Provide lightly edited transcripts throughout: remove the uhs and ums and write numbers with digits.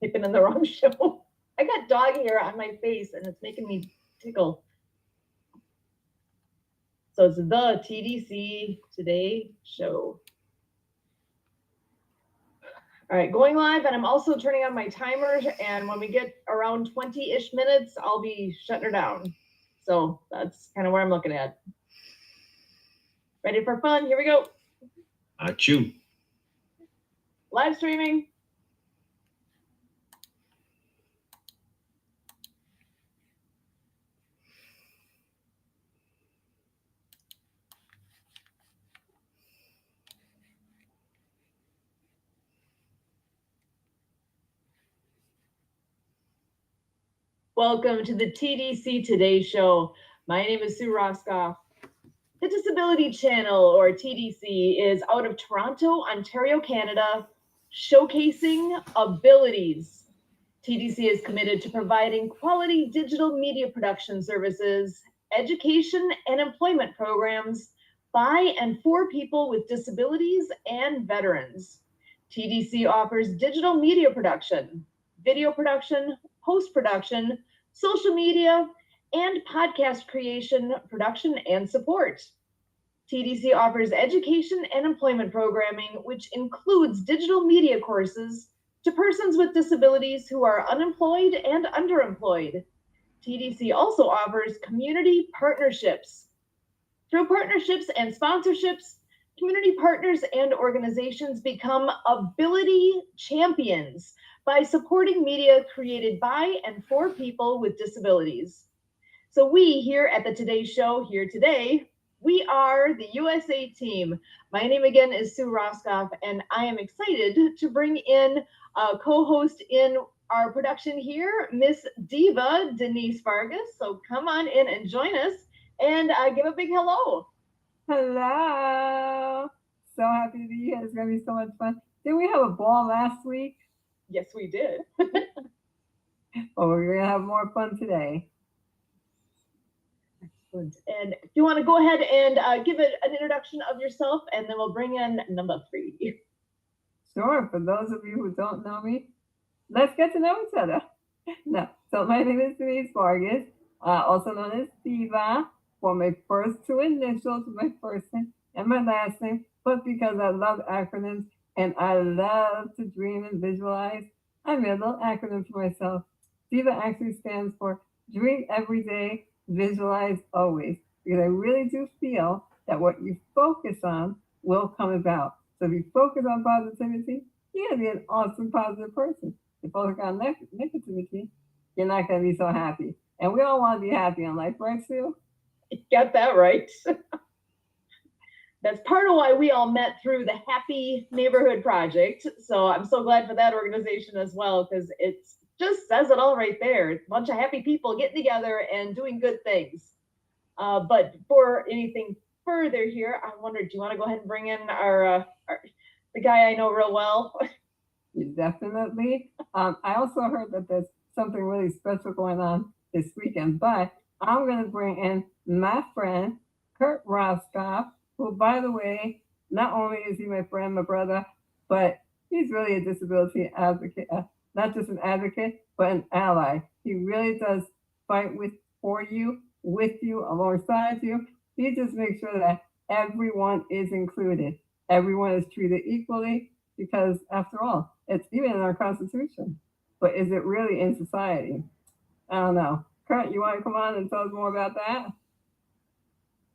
typing in the wrong show. I got dog hair on my face and it's making me tickle. So it's the TDC Today Show. All right, going live, and I'm also turning on my timer, and when we get around 20-ish minutes, I'll be shutting her down. So that's kind of where I'm looking at. Ready for fun? Here we go. Achoo. Live streaming. Welcome to the TDC Today Show. My name is Sue Roskopf. The Disability Channel, or TDC, is out of Toronto, Ontario, Canada, showcasing abilities. TDC is committed to providing quality digital media production services, education and employment programs by and for people with disabilities and veterans. TDC offers digital media production, video production, post-production, social media, and podcast creation, production, and support. TDC offers education and employment programming, which includes digital media courses to persons with disabilities who are unemployed and underemployed. TDC also offers community partnerships. Through partnerships and sponsorships, community partners and organizations become ability champions by supporting media created by and for people with disabilities. So we here at the Today Show, here today, we are the USA team. My name again is Sue Roskopf, and I am excited to bring in a co-host in our production here, Miss Diva, Denise Vargas. So come on in and join us and give a big hello. Hello. So happy to be here. It's going to be so much fun. Didn't we have a ball last week? Yes, we did. Well, we're going to have more fun today. Excellent. And if you want to go ahead and give it an introduction of yourself, and then we'll bring in number 3. Sure. For those of you who don't know me, let's get to know each other. No. So my name is Denise Vargas, also known as Diva, for my first 2 initials, my first name and my last name, but because I love acronyms and I love to dream and visualize, I made a little acronym for myself. Diva actually stands for Dream Every Day, Visualize Always, because I really do feel that what you focus on will come about. So if you focus on positivity, you're going to be an awesome positive person. If you focus on negativity, you're not going to be so happy. And we all want to be happy in life, right, Sue? You got that right. That's part of why we all met through the Happy Neighborhood Project. So I'm so glad for that organization as well, because it just says it all right there. It's a bunch of happy people getting together and doing good things. But before anything further here, I wondered, do you want to go ahead and bring in our the guy I know real well? Definitely. I also heard that there's something really special going on this weekend, but I'm going to bring in my friend, Kurt Roskopf, who, by the way, not only is he my friend, my brother, but he's really a disability advocate, not just an advocate, but an ally. He really does fight for you, with you, alongside you. He just makes sure that everyone is included. Everyone is treated equally, because after all, it's even in our Constitution. But is it really in society? I don't know. Kurt, you want to come on and tell us more about that?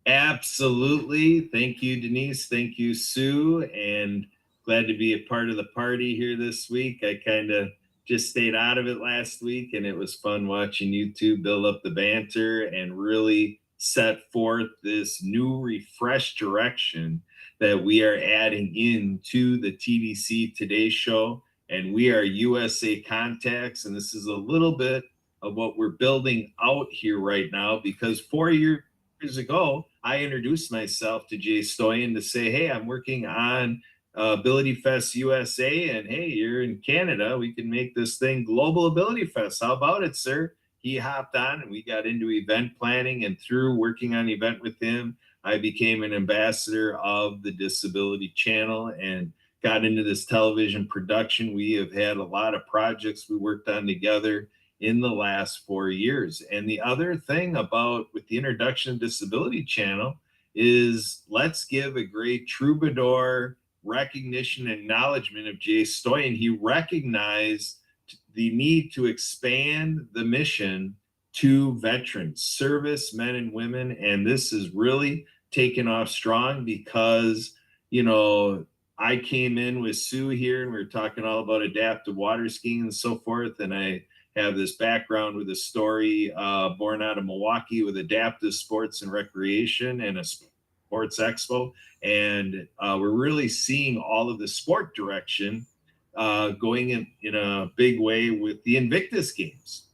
Absolutely. Thank you, Denise. Thank you, Sue. And glad to be a part of the party here this week. I kind of just stayed out of it last week, and it was fun watching you two build up the banter and really set forth this new refreshed direction that we are adding into the TDC Today Show. And we are USA Contacts, and this is a little bit of what we're building out here right now, because 4 years ago, I introduced myself to Jay Stoyan to say, hey, I'm working on Ability Fest USA, and hey, you're in Canada. We can make this thing Global Ability Fest. How about it, sir? He hopped on, and we got into event planning, and through working on event with him, I became an ambassador of the Disability Channel and got into this television production. We have had a lot of projects we worked on together in the last 4 years. And the other thing about with the introduction of Disability Channel is let's give a great troubadour recognition and acknowledgement of Jay Stoyan. He recognized the need to expand the mission to veterans, service men and women. And this is really taken off strong because, I came in with Sue here and we were talking all about adaptive water skiing and so forth. And I have this background with a story born out of Milwaukee with adaptive sports and recreation and a sports expo. And we're really seeing all of the sport direction going in a big way with the Invictus Games.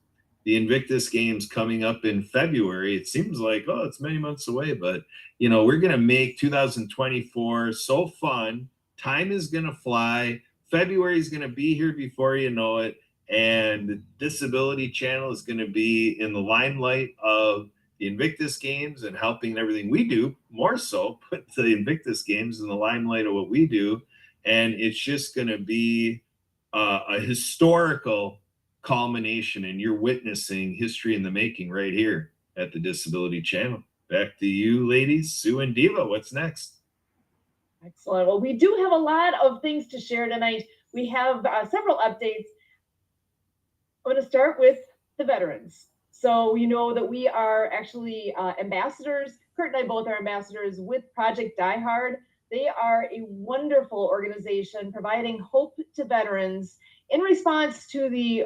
The Invictus Games coming up in February. It seems like, it's many months away, but we're going to make 2024 so fun. Time is going to fly. February is going to be here before you know it. And the Disability Channel is going to be in the limelight of the Invictus Games and helping everything we do, more so put the Invictus Games in the limelight of what we do. And it's just going to be a historical culmination, and you're witnessing history in the making right here at the Disability Channel. Back to you, ladies. Sue and Diva, what's next? Excellent. Well, we do have a lot of things to share tonight. We have several updates. I'm going to start with the veterans. So you know that we are actually ambassadors. Kurt and I both are ambassadors with Project Die Hard. They are a wonderful organization providing hope to veterans in response to the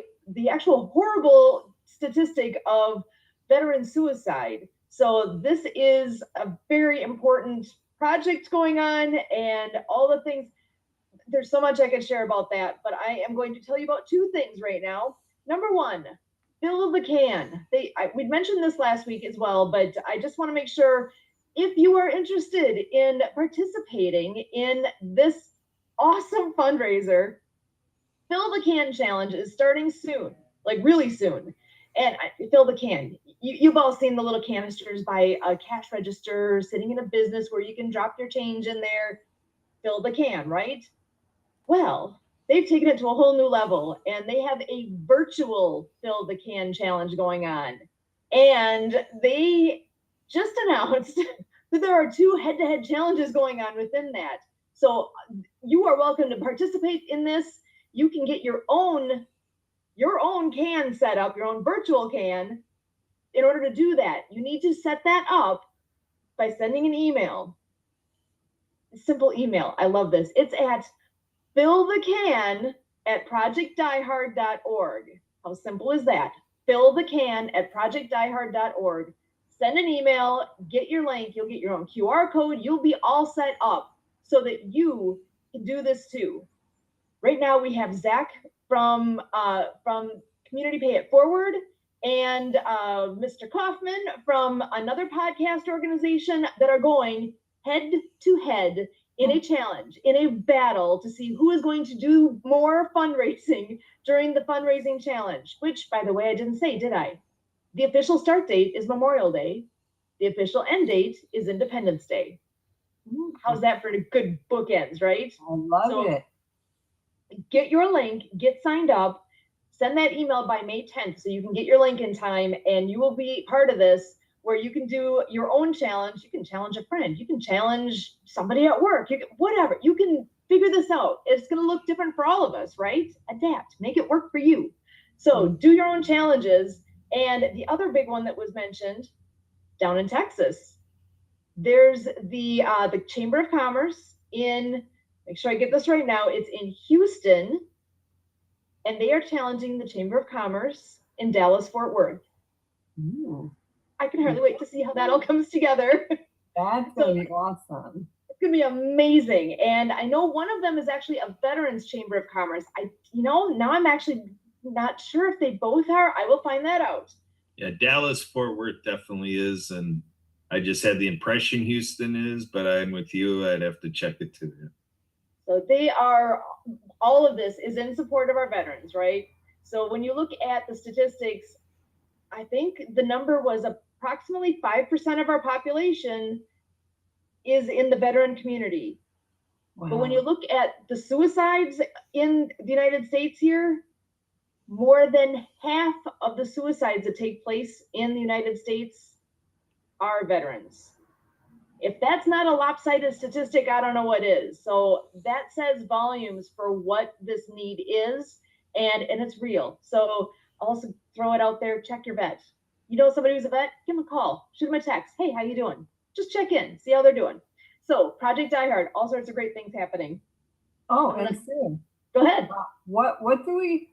actual horrible statistic of veteran suicide. So this is a very important project going on and all the things. There's so much I could share about that, but I am going to tell you about two things right now. Number one, fill the can. We'd mentioned this last week as well, but I just want to make sure if you are interested in participating in this awesome fundraiser, Fill the Can Challenge is starting soon, like really soon. And fill the can. You've all seen the little canisters by a cash register sitting in a business where you can drop your change in there. Fill the can, right? Well, they've taken it to a whole new level and they have a virtual Fill the Can Challenge going on. And they just announced that there are 2 head-to-head challenges going on within that. So you are welcome to participate in this. You can get your own can set up, your own virtual can. In order to do that, you need to set that up by sending an email. A simple email. I love this. It's at fillthecan@projectdiehard.org. How simple is that? Fillthecan@projectdiehard.org. Send an email, get your link, you'll get your own QR code, you'll be all set up so that you can do this too. Right now we have Zach from Community Pay It Forward and Mr. Kaufman from another podcast organization that are going head to head in a challenge, in a battle to see who is going to do more fundraising during the fundraising challenge, which, by the way, I didn't say, did I? The official start date is Memorial Day. The official end date is Independence Day. How's that for good bookends, right? I love it. Get your link, get signed up, send that email by May 10th so you can get your link in time and you will be part of this where you can do your own challenge. You can challenge a friend. You can challenge somebody at work. You can, whatever. You can figure this out. It's going to look different for all of us, right? Adapt. Make it work for you. So do your own challenges. And the other big one that was mentioned down in Texas, there's the Chamber of Commerce in, make sure I get this right now, it's in Houston, and they are challenging the Chamber of Commerce in Dallas-Fort Worth. Ooh. I can hardly wait to see how that all comes together. That's going to be awesome. It's going to be amazing. And I know one of them is actually a Veterans Chamber of Commerce. Now I'm actually not sure if they both are. I will find that out. Yeah, Dallas-Fort Worth definitely is. And I just had the impression Houston is, but I'm with you. I'd have to check it too. So they are, all of this is in support of our veterans, right? So when you look at the statistics, I think the number was approximately 5% of our population is in the veteran community. But when you look at the suicides in the United States here, more than half of the suicides that take place in the United States are veterans. If that's not a lopsided statistic, I don't know what is. So that says volumes for what this need is, and it's real. So I'll also throw it out there, check your vet. You know somebody who's a vet, give them a call, shoot them a text. Hey, how you doing? Just check in, see how they're doing. So Project Die Hard, all sorts of great things happening. Oh, and Sue, go ahead. What do we,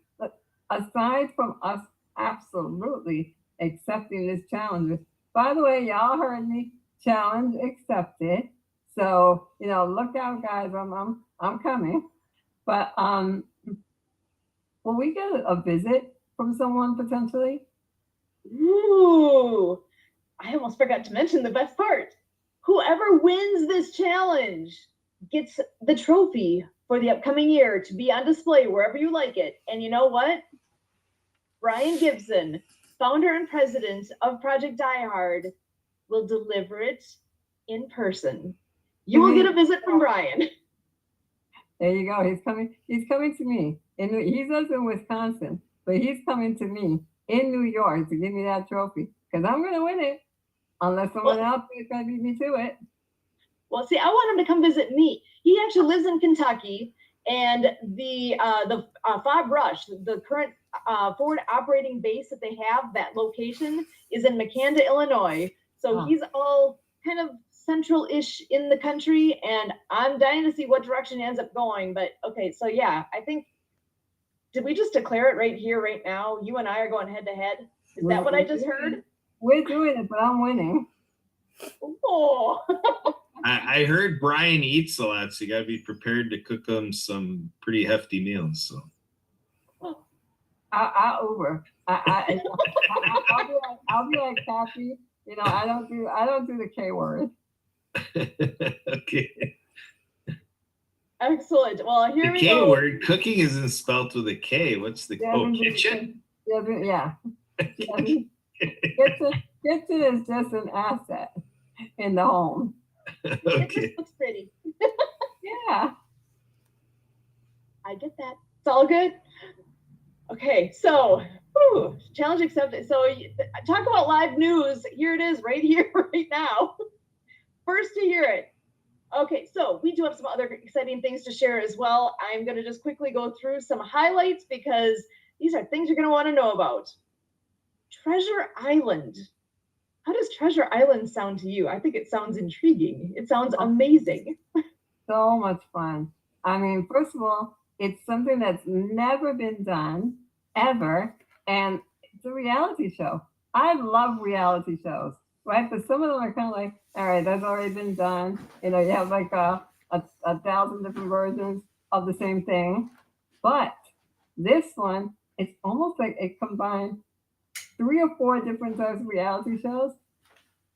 aside from us absolutely accepting this challenge? By the way, y'all heard me, challenge accepted. So, look out, guys, I'm coming. But will we get a visit from someone potentially? Ooh, I almost forgot to mention the best part. Whoever wins this challenge gets the trophy for the upcoming year to be on display wherever you like it. And you know what? Brian Gibson, founder and president of Project Die Hard, will deliver it in person. You will get a visit from Brian. There you go. He's coming to me. He lives in Wisconsin, but he's coming to me in New York to give me that trophy because I'm going to win it. Unless someone else is going to beat me to it. Well, see, I want him to come visit me. He actually lives in Kentucky, and the Fob Rush, the current forward operating base that they have, that location is in Makanda, Illinois. So he's all kind of central-ish in the country, and I'm dying to see what direction he ends up going. But okay, so yeah, I think, did we just declare it right here, right now? You and I are going head to head. Is that what I just heard? We're doing it, but I'm winning. Oh. I heard Brian eats a lot, so you got to be prepared to cook him some pretty hefty meals. So I'll Uber. I'll be like Kathy. I don't do the K word. Okay. Excellent. Well, here we go. The K word. Cooking isn't spelled with a K. What's the kitchen? Yeah. Kitchen is just an asset in the home. Okay. It just looks pretty. Yeah. I get that. It's all good. Okay, so challenge accepted. So talk about live news. Here it is, right here, right now. First to hear it. Okay, so we do have some other exciting things to share as well. I'm going to just quickly go through some highlights because these are things you're going to want to know about. Treasure Island. How does Treasure Island sound to you? I think it sounds intriguing. It sounds amazing. So much fun. I mean, first of all, it's something that's never been done, ever, and it's a reality show. I love reality shows, right? But some of them are kind of like, all right, that's already been done. You have like a 1,000 different versions of the same thing. But this one, it's almost like it combined 3 or 4 different types of reality shows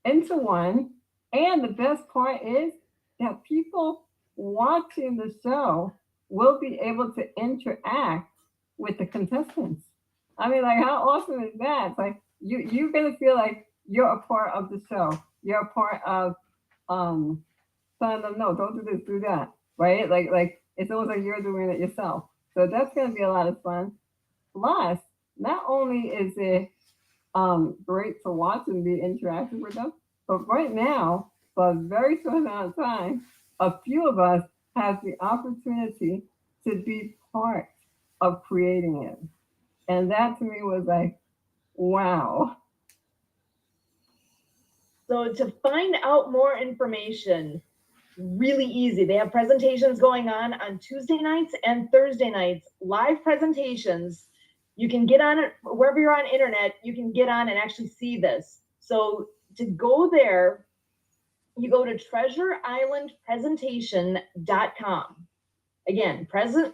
into one. And the best part is that people watching the show will be able to interact with the contestants. I mean, like, how awesome is that? It's like you're gonna feel like you're a part of the show. You're a part of telling them, no, don't do this, do that. Right? Like it's almost like you're doing it yourself. So that's gonna be a lot of fun. Plus, not only is it great to watch and be interactive with them, but right now, for a very short amount of time, a few of us have the opportunity to be part of creating it. And that to me was like, wow. So to find out more information, really easy. They have presentations going on Tuesday nights and Thursday nights, live presentations. You can get on it wherever you're on internet, you can get on and actually see this. So to go there, you go to treasureislandpresentation.com. Again, got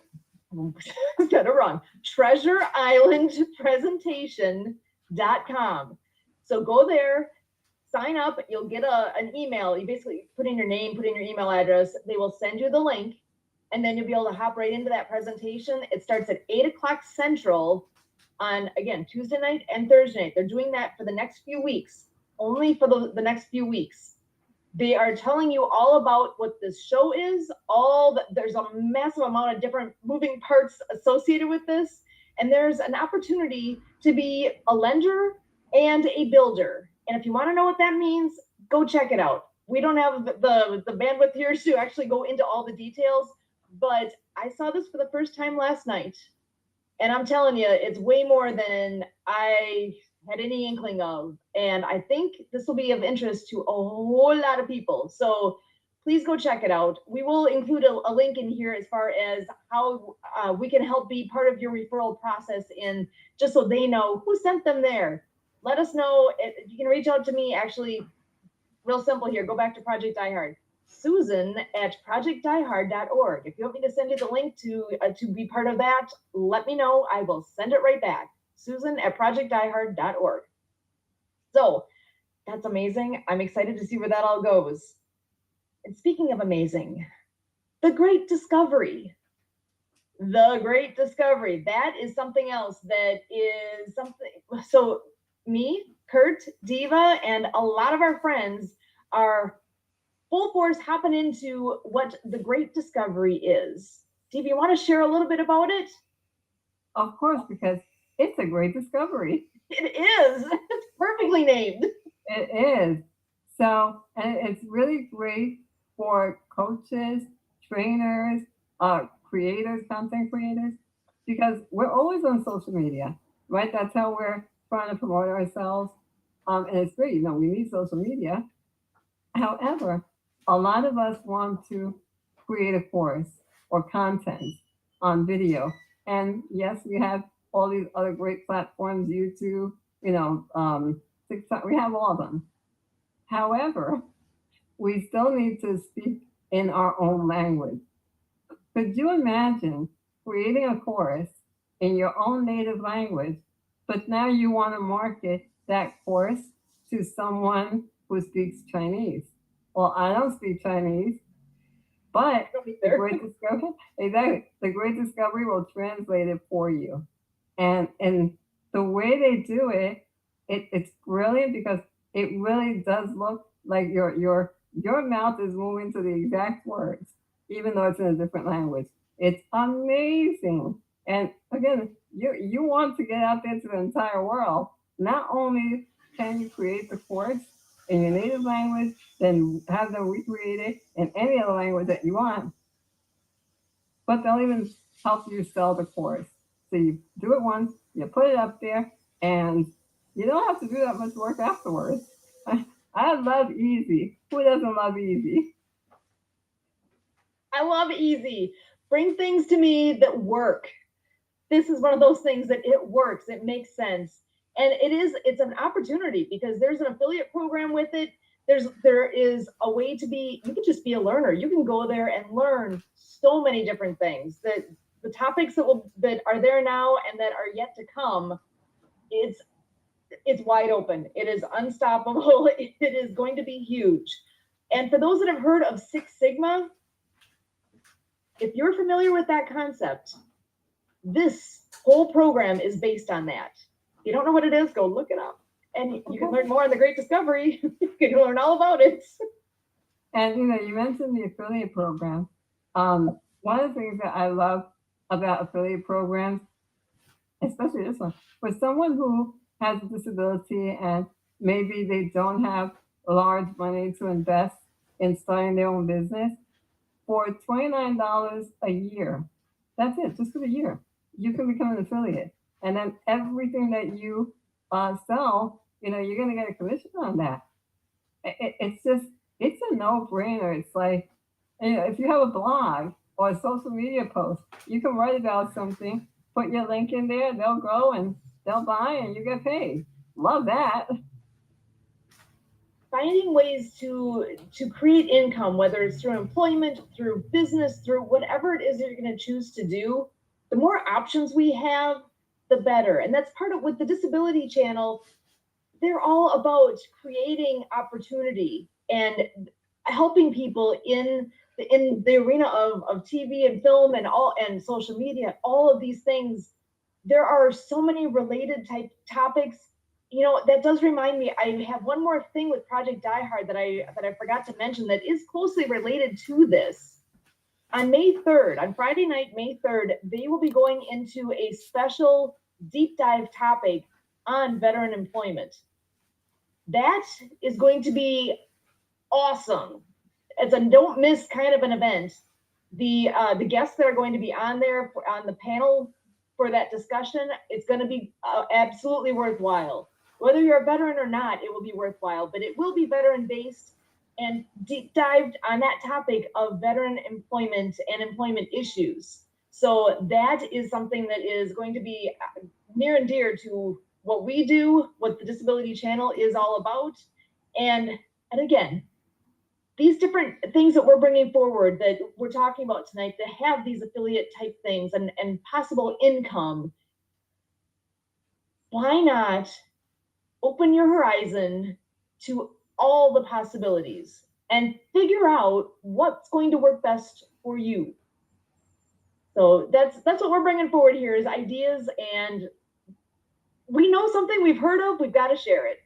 it wrong. treasureislandpresentation.com. So go there, sign up, you'll get an email. You basically put in your name, put in your email address. They will send you the link, and then you'll be able to hop right into that presentation. It starts at 8 o'clock Central on, again, Tuesday night and Thursday night. They're doing that for the next few weeks, only for the next few weeks. They are telling you all about what this show is, there's a massive amount of different moving parts associated with this. And there's an opportunity to be a lender and a builder. And if you want to know what that means, go check it out. We don't have the bandwidth here to actually go into all the details, but I saw this for the first time last night. And I'm telling you, it's way more than I had any inkling of. And I think this will be of interest to a whole lot of people. So please go check it out. We will include a link in here as far as how we can help be part of your referral process, in just so they know who sent them there. Let us know. You can reach out to me, actually, real simple here. Go back to Project DieHard. Susan at projectdiehard.org. If you want me to send you the link to be part of that, let me know. I will send it right back. Susan at projectdiehard.org. So that's amazing. I'm excited to see where that all goes. And speaking of amazing, the Great Discovery. The Great Discovery. That is something else that is something. So me, Kurt, Diva, and a lot of our friends are full force hopping into what the Great Discovery is. Diva, you want to share a little bit about it? Of course, because it's a great discovery. It is. It's perfectly named. It is. So, and it's really great for coaches, trainers, creators, content creators, because we're always on social media, right? That's how we're trying to promote ourselves. And it's great, you know, we need social media. However, a lot of us want to create a course or content on video. And yes, we have all these other great platforms, YouTube, you know, TikTok, we have all of them. However, we still need to speak in our own language. Could you imagine creating a course in your own native language, but now you want to market that course to someone who speaks Chinese? Well, I don't speak Chinese, but the Great Discovery, exactly, the Great Discovery will translate it for you. And the way they do it, it's brilliant, because it really does look like your mouth is moving to the exact words, even though it's in a different language. It's amazing. And again, you want to get out there to the entire world. Not only can you create the course in your native language, then have them recreate it in any other language that you want, but they'll even help you sell the course. So you do it once, you put it up there, and you don't have to do that much work afterwards. I love easy. Who doesn't love easy? I love easy. Bring things to me that work. This is one of those things that it works. It makes sense. And it's an opportunity, because there's an affiliate program with it. There is a way to be, you can just be a learner. You can go there and learn so many different things. That the topics that are there now and that are yet to come, it's wide open. It is unstoppable. It is going to be huge. And for those that have heard of Six Sigma, if you're familiar with that concept, this whole program is based on that. If you don't know what it is, go look it up. And you can learn more on the Great Discovery. You can learn all about it. And you know, you mentioned the affiliate program. One of the things that I love about affiliate programs, especially this one, for someone who has a disability and maybe they don't have large money to invest in starting their own business, for $29 a year, that's it, just for the year, you can become an affiliate. And then everything that you sell, you know, you're going to get a commission on that. It's a no-brainer. It's like, you know, if you have a blog or a social media post, you can write about something, put your link in there, they'll go and they'll buy and you get paid. Love that. Finding ways to create income, whether it's through employment, through business, through whatever it is that you're going to choose to do, the more options we have, the better. And that's part of, with the Disability Channel, they're all about creating opportunity and helping people in the arena of TV and film and social media, all of these things. There are so many related type topics you know, that does remind me, I have one more thing with Project Die Hard that I forgot to mention that is closely related to this. On May 3rd, on Friday night, May 3rd, they will be going into a special deep dive topic on veteran employment. That is going to be awesome. It's a don't miss kind of an event. The guests that are going to be on there on the panel for that discussion, it's going to be absolutely worthwhile. Whether you're a veteran or not, it will be worthwhile, but it will be veteran based and deep dived on that topic of veteran employment and employment issues. So that is something that is going to be near and dear to what we do, what the Disability Channel is all about. And again, these different things that we're bringing forward that we're talking about tonight, to have these affiliate type things and possible income, why not open your horizon to all the possibilities and figure out what's going to work best for you? So that's what we're bringing forward here, is ideas, and we know something we've heard of, we've got to share it.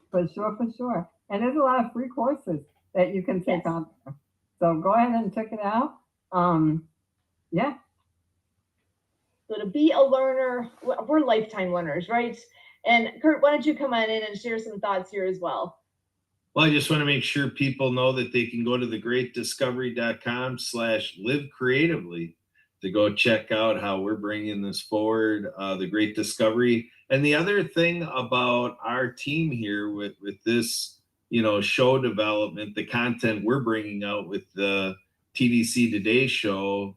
For sure. And there's a lot of free courses that you can take on. So go ahead and check it out. Yeah. So to be a learner, we're lifetime learners, right? And Kurt, why don't you come on in and share some thoughts here as well? Well, I just want to make sure people know that they can go to thegreatdiscovery.com/live-creatively to go check out how we're bringing this forward, the Great Discovery. And the other thing about our team here with this, you know, show development, the content we're bringing out with the TDC Today Show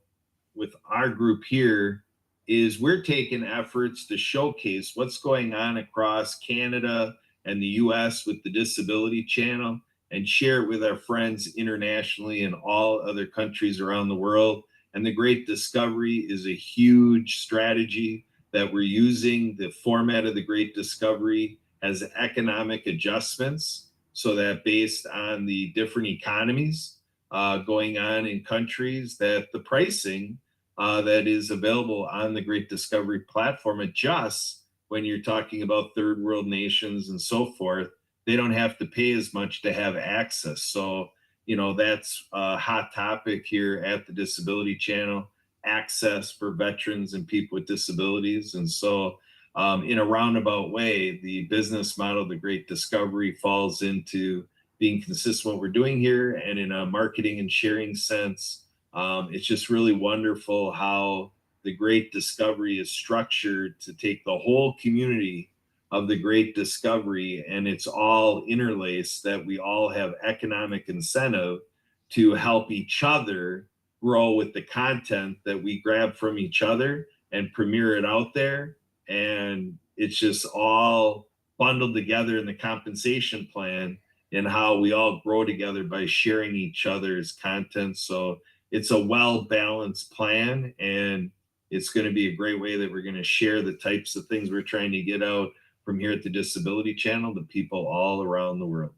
with our group here, is we're taking efforts to showcase what's going on across Canada and the US with the Disability Channel, and share it with our friends internationally and all other countries around the world. And the Great Discovery is a huge strategy that we're using. The format of the Great Discovery has economic adjustments, so that based on the different economies going on in countries, that the pricing that is available on the Great Discovery platform adjusts. When you're talking about third world nations and so forth, they don't have to pay as much to have access. So, you know, that's a hot topic here at the Disability Channel, access for veterans and people with disabilities. And so in a roundabout way, the business model of the Great Discovery falls into being consistent with what we're doing here. And in a marketing and sharing sense, it's just really wonderful how the Great Discovery is structured to take the whole community of the Great Discovery, and it's all interlaced, that we all have economic incentive to help each other grow with the content that we grab from each other and premiere it out there. And it's just all bundled together in the compensation plan, and how we all grow together by sharing each other's content. So it's a well-balanced plan, and it's going to be a great way that we're going to share the types of things we're trying to get out from here at the Disability Channel to people all around the world.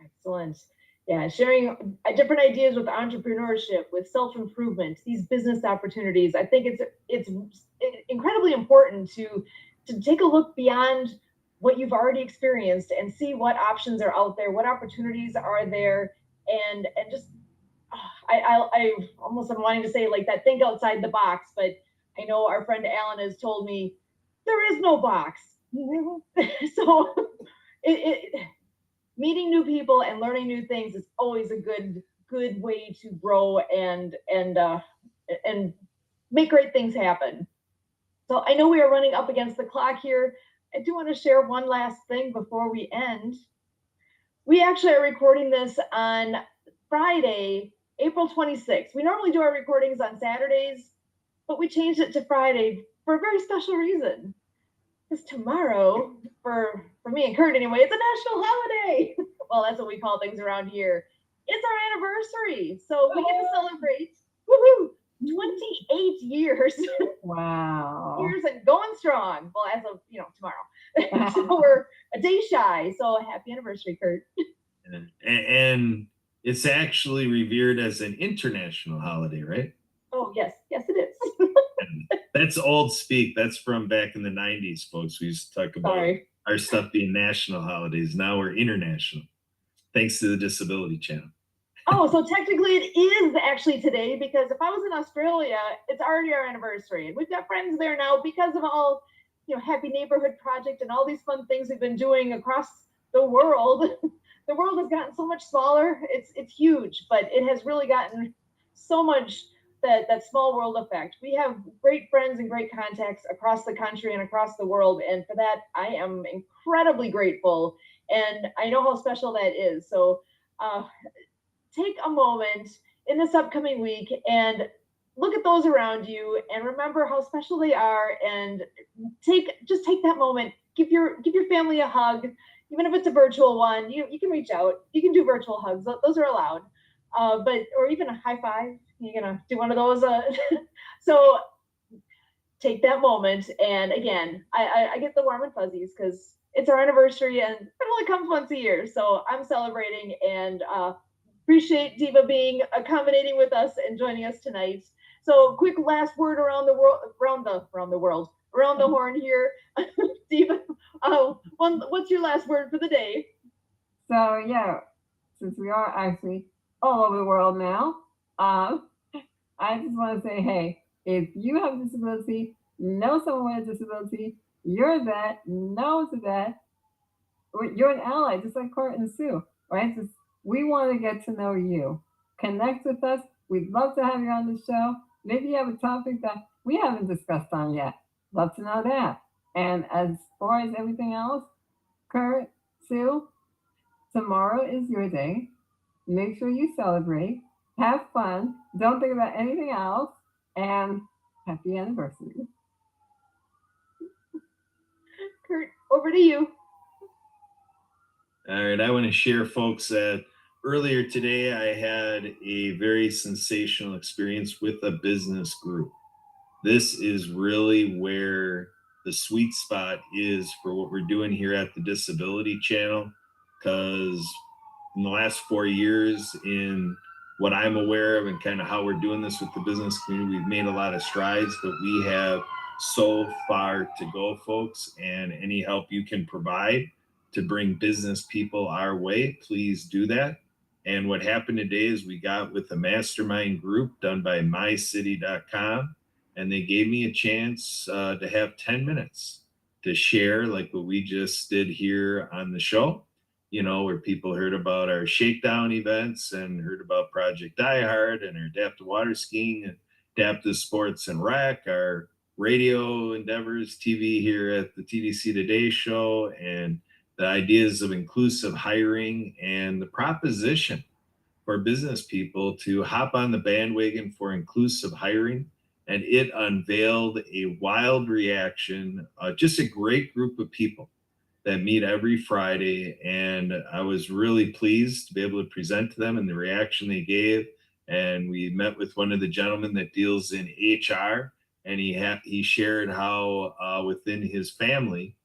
Excellent. Yeah, sharing different ideas with entrepreneurship, with self-improvement, these business opportunities. I think it's incredibly important to take a look beyond what you've already experienced and see what options are out there, what opportunities are there, and just I almost am wanting to say like that, think outside the box, but I know our friend Alan has told me there is no box. So meeting new people and learning new things is always a good way to grow and make great things happen. So I know we are running up against the clock here. I do want to share one last thing before we end. We actually are recording this on Friday, April 26th. We normally do our recordings on Saturdays, but we changed it to Friday for a very special reason. Because tomorrow, for me and Kurt anyway, it's a national holiday. Well, that's what we call things around here. It's our anniversary, so we get to celebrate. Woohoo! 28 years. Wow. Years and going strong. Well, as of tomorrow. So we're a day shy. So happy anniversary, Kurt. And it's actually revered as an international holiday, right? Oh, yes. Yes, it is. That's old speak. That's from back in the 90s, folks. We used to talk about Sorry. our stuff being national holidays. Now we're international, thanks to the Disability Channel. Oh, so technically it is actually today, because if I was in Australia, it's already our anniversary. And we've got friends there now because of all, Happy Neighborhood Project and all these fun things we've been doing across the world. The world has gotten so much smaller. It's huge, but it has really gotten so much that small world effect. We have great friends and great contacts across the country and across the world. And for that, I am incredibly grateful. And I know how special that is. So take a moment in this upcoming week and look at those around you and remember how special they are, and just take that moment. Give your family a hug, even if it's a virtual one. You can reach out. You can do virtual hugs. Those are allowed. Or even a high five. You're gonna do one of those. So take that moment. And again, I get the warm and fuzzies because it's our anniversary and it only comes once a year. So I'm celebrating and appreciate Diva being accommodating with us and joining us tonight. So quick last word around the world, around the horn here. Diva, what's your last word for the day? So yeah, since we are actually all over the world now, I just want to say, hey, if you have a disability, know someone with a disability, you're a vet, knows a vet, you're an ally, just like Kurt and Sue, right? We want to get to know you. Connect with us. We'd love to have you on the show. Maybe you have a topic that we haven't discussed on yet. Love to know that. And as far as everything else, Kurt, Sue, tomorrow is your day. Make sure you celebrate. Have fun. Don't think about anything else. And happy anniversary. Kurt, over to you. All right, I want to share, folks, that earlier today I had a very sensational experience with a business group. This is really where the sweet spot is for what we're doing here at the Disability Channel, because in the last 4 years, in what I'm aware of and kind of how we're doing this with the business community, we've made a lot of strides, but we have so far to go, folks. And any help you can provide to bring business people our way, please do that. And what happened today is we got with a mastermind group done by mycity.com, and they gave me a chance to have 10 minutes to share, like what we just did here on the show, where people heard about our shakedown events and heard about Project Die Hard and our adaptive water skiing and adaptive sports and rec, our radio endeavors, TV here at the TDC Today Show, and the ideas of inclusive hiring and the proposition for business people to hop on the bandwagon for inclusive hiring. And it unveiled a wild reaction, just a great group of people that meet every Friday. And I was really pleased to be able to present to them and the reaction they gave. And we met with one of the gentlemen that deals in HR, and he shared how within his family,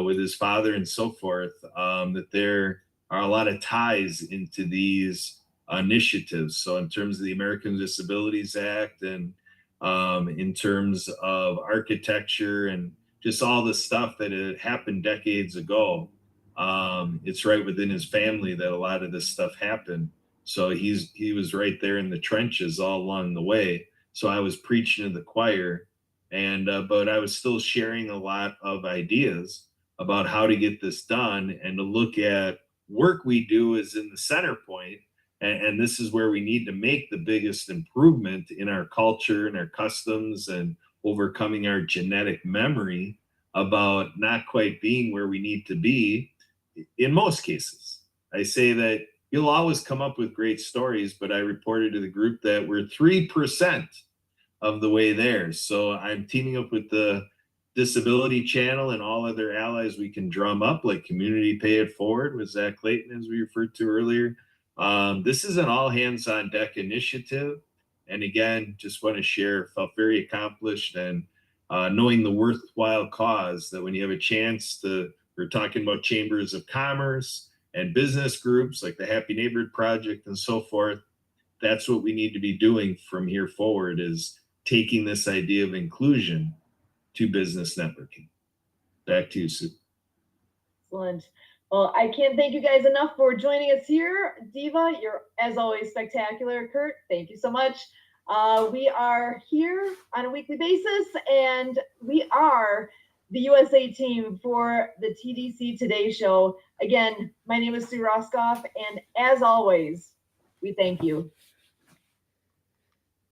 with his father and so forth, that there are a lot of ties into these initiatives. So in terms of the American Disabilities Act, and in terms of architecture and just all the stuff that had happened decades ago, it's right within his family that a lot of this stuff happened. So he was right there in the trenches all along the way. So I was preaching to the choir, and but I was still sharing a lot of ideas about how to get this done, and to look at work we do is in the center point. And this is where we need to make the biggest improvement in our culture and our customs, and overcoming our genetic memory about not quite being where we need to be in most cases. I say that you'll always come up with great stories, but I reported to the group that we're 3% of the way there. So I'm teaming up with the Disability Channel and all other allies we can drum up, like Community Pay It Forward with Zach Clayton, as we referred to earlier. This is an all hands on deck initiative. And again, just want to share, felt very accomplished, and knowing the worthwhile cause that when you have a chance to, we're talking about chambers of commerce and business groups like the Happy Neighborhood Project and so forth. That's what we need to be doing from here forward, is taking this idea of inclusion to business networking. Back to you, Sue. Excellent. Well, I can't thank you guys enough for joining us here. Diva, you're as always spectacular. Kurt, thank you so much. We are here on a weekly basis, and we are the USA team for the TDC Today Show. Again, my name is Sue Roskopf, and as always, we thank you.